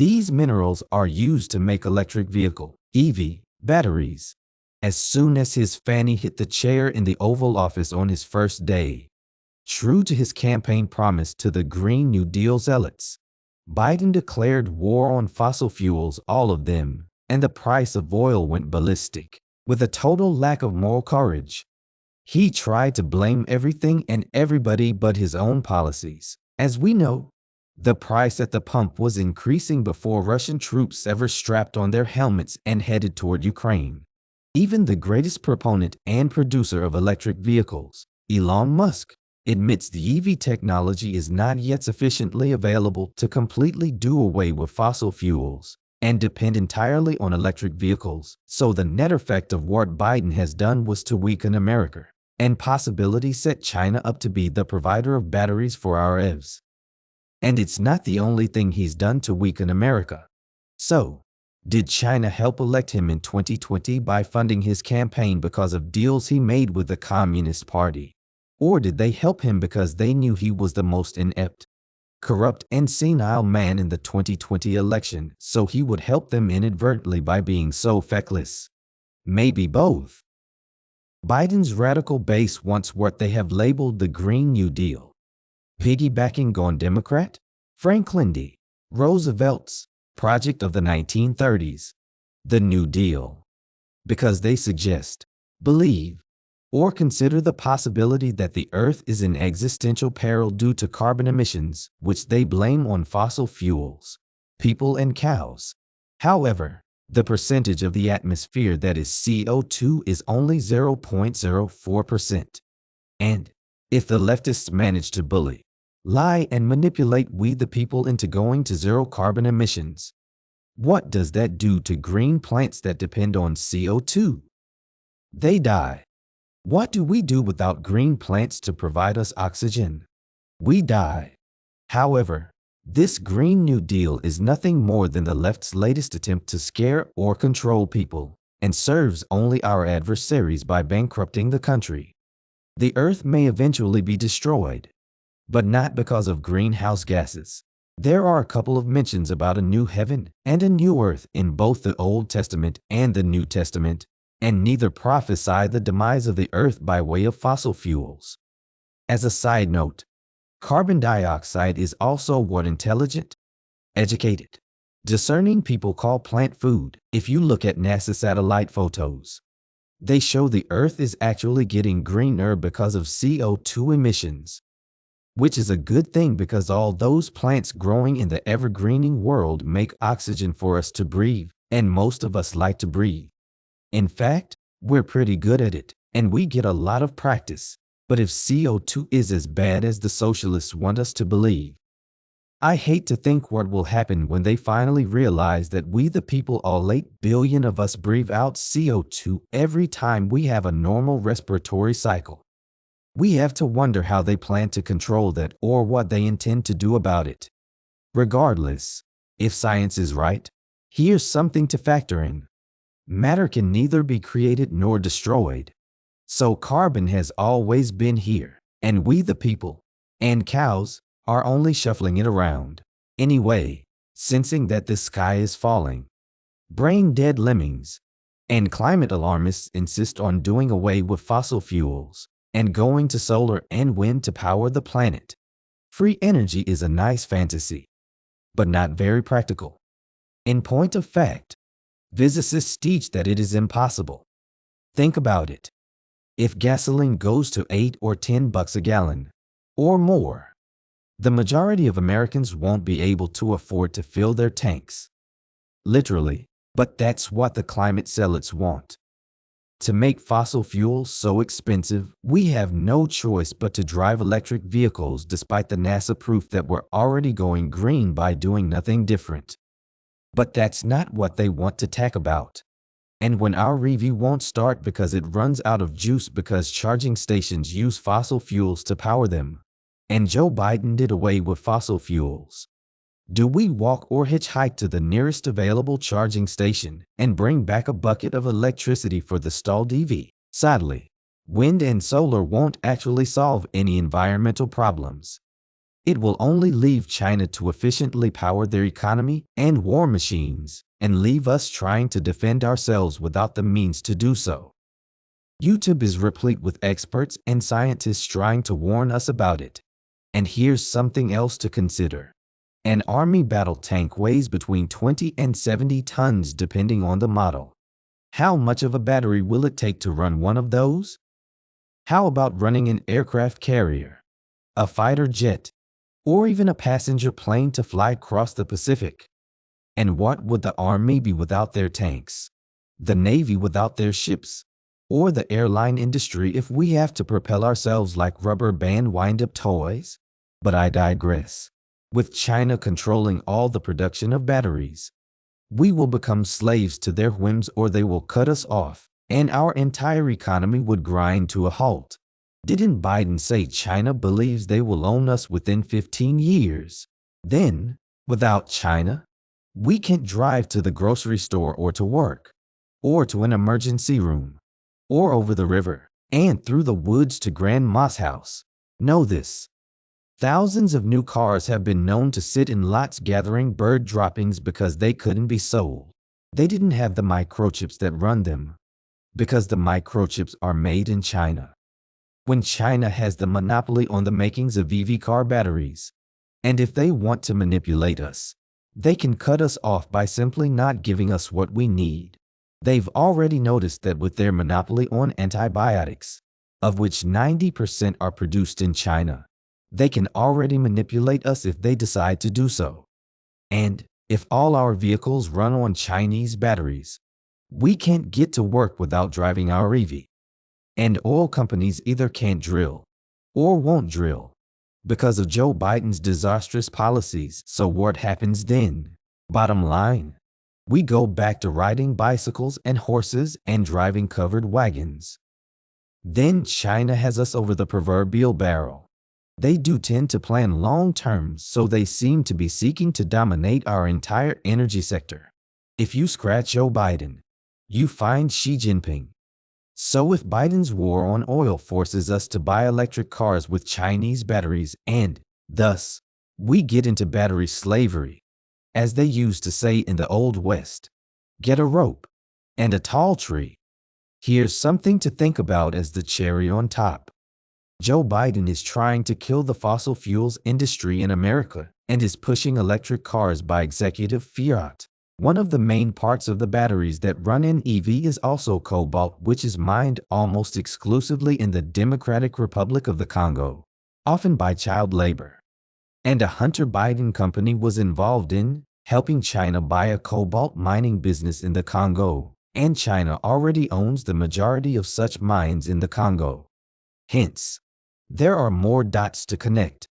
These minerals are used to make electric vehicle (EV) batteries. As soon as his fanny hit the chair in the Oval Office on his first day, true to his campaign promise to the Green New Deal zealots, Biden declared war on fossil fuels, all of them, and the price of oil went ballistic. With a total lack of moral courage, he tried to blame everything and everybody but his own policies. As we know, the price at the pump was increasing before Russian troops ever strapped on their helmets and headed toward Ukraine. Even the greatest proponent and producer of electric vehicles, Elon Musk, admits the EV technology is not yet sufficiently available to completely do away with fossil fuels and depend entirely on electric vehicles. So the net effect of what Biden has done was to weaken America and possibly set China up to be the provider of batteries for our EVs. And it's not the only thing he's done to weaken America. So, did China help elect him in 2020 by funding his campaign because of deals he made with the Communist Party? Or did they help him because they knew he was the most inept, corrupt, and senile man in the 2020 election, so he would help them inadvertently by being so feckless? Maybe both. Biden's radical base wants what they have labeled the Green New Deal, piggybacking on Democrat Franklin D. Roosevelt's project of the 1930s, the New Deal, because they suggest, believe, or consider the possibility that the Earth is in existential peril due to carbon emissions, which they blame on fossil fuels, people, and cows. However, the percentage of the atmosphere that is CO2 is only 0.04%. And if the leftists manage to bully, lie, and manipulate we the people into going to zero carbon emissions, what does that do to green plants that depend on CO2? They die. What do we do without green plants to provide us oxygen? We die. However, this Green New Deal is nothing more than the left's latest attempt to scare or control people, and serves only our adversaries by bankrupting the country. The Earth may eventually be destroyed, but not because of greenhouse gases. There are a couple of mentions about a new heaven and a new earth in both the Old Testament and the New Testament, and neither prophesy the demise of the earth by way of fossil fuels. As a side note, carbon dioxide is also what intelligent, educated, discerning people call plant food. If you look at NASA satellite photos, they show the earth is actually getting greener because of CO2 emissions, which is a good thing because all those plants growing in the evergreening world make oxygen for us to breathe, and most of us like to breathe. In fact, we're pretty good at it, and we get a lot of practice. But if CO2 is as bad as the socialists want us to believe, I hate to think what will happen when they finally realize that we the people, all 8 billion of us, breathe out CO2 every time we have a normal respiratory cycle. We have to wonder how they plan to control that or what they intend to do about it. Regardless, if science is right, here's something to factor in. Matter can neither be created nor destroyed. So carbon has always been here, and we the people, and cows, are only shuffling it around. Anyway, sensing that the sky is falling, brain-dead lemmings and climate alarmists insist on doing away with fossil fuels and going to solar and wind to power the planet. Free energy is a nice fantasy, but not very practical. In point of fact, physicists teach that it is impossible. Think about it. If gasoline goes to $8 or $10 a gallon, or more, the majority of Americans won't be able to afford to fill their tanks. Literally, but that's what the climate zealots want. To make fossil fuels so expensive, we have no choice but to drive electric vehicles despite the NASA proof that we're already going green by doing nothing different. But that's not what they want to talk about. And when our review won't start because it runs out of juice because charging stations use fossil fuels to power them, and Joe Biden did away with fossil fuels, do we walk or hitchhike to the nearest available charging station and bring back a bucket of electricity for the stalled EV? Sadly, wind and solar won't actually solve any environmental problems. It will only leave China to efficiently power their economy and war machines, and leave us trying to defend ourselves without the means to do so. YouTube is replete with experts and scientists trying to warn us about it. And here's something else to consider. An army battle tank weighs between 20 and 70 tons depending on the model. How much of a battery will it take to run one of those? How about running an aircraft carrier, a fighter jet, or even a passenger plane to fly across the Pacific? And what would the Army be without their tanks, the Navy without their ships, or the airline industry if we have to propel ourselves like rubber band wind-up toys? But I digress. With China controlling all the production of batteries, we will become slaves to their whims, or they will cut us off, and our entire economy would grind to a halt. Didn't Biden say China believes they will own us within 15 years? Then, without China, we can't drive to the grocery store or to work, or to an emergency room, or over the river, and through the woods to Grandma's house. Know this. Thousands of new cars have been known to sit in lots gathering bird droppings because they couldn't be sold. They didn't have the microchips that run them, because the microchips are made in China. When China has the monopoly on the makings of EV car batteries, and if they want to manipulate us, they can cut us off by simply not giving us what we need. They've already noticed that with their monopoly on antibiotics, of which 90% are produced in China, they can already manipulate us if they decide to do so. And if all our vehicles run on Chinese batteries, we can't get to work without driving our EV. And oil companies either can't drill or won't drill because of Joe Biden's disastrous policies. So what happens then? Bottom line, we go back to riding bicycles and horses and driving covered wagons. Then China has us over the proverbial barrel. They do tend to plan long term, so they seem to be seeking to dominate our entire energy sector. If you scratch Joe Biden, you find Xi Jinping. So if Biden's war on oil forces us to buy electric cars with Chinese batteries and, thus, we get into battery slavery, as they used to say in the Old West, get a rope and a tall tree. Here's something to think about as the cherry on top. Joe Biden is trying to kill the fossil fuels industry in America and is pushing electric cars by executive fiat. One of the main parts of the batteries that run an EV is also cobalt, which is mined almost exclusively in the Democratic Republic of the Congo, often by child labor. And a Hunter Biden company was involved in helping China buy a cobalt mining business in the Congo, and China already owns the majority of such mines in the Congo. Hence, there are more dots to connect.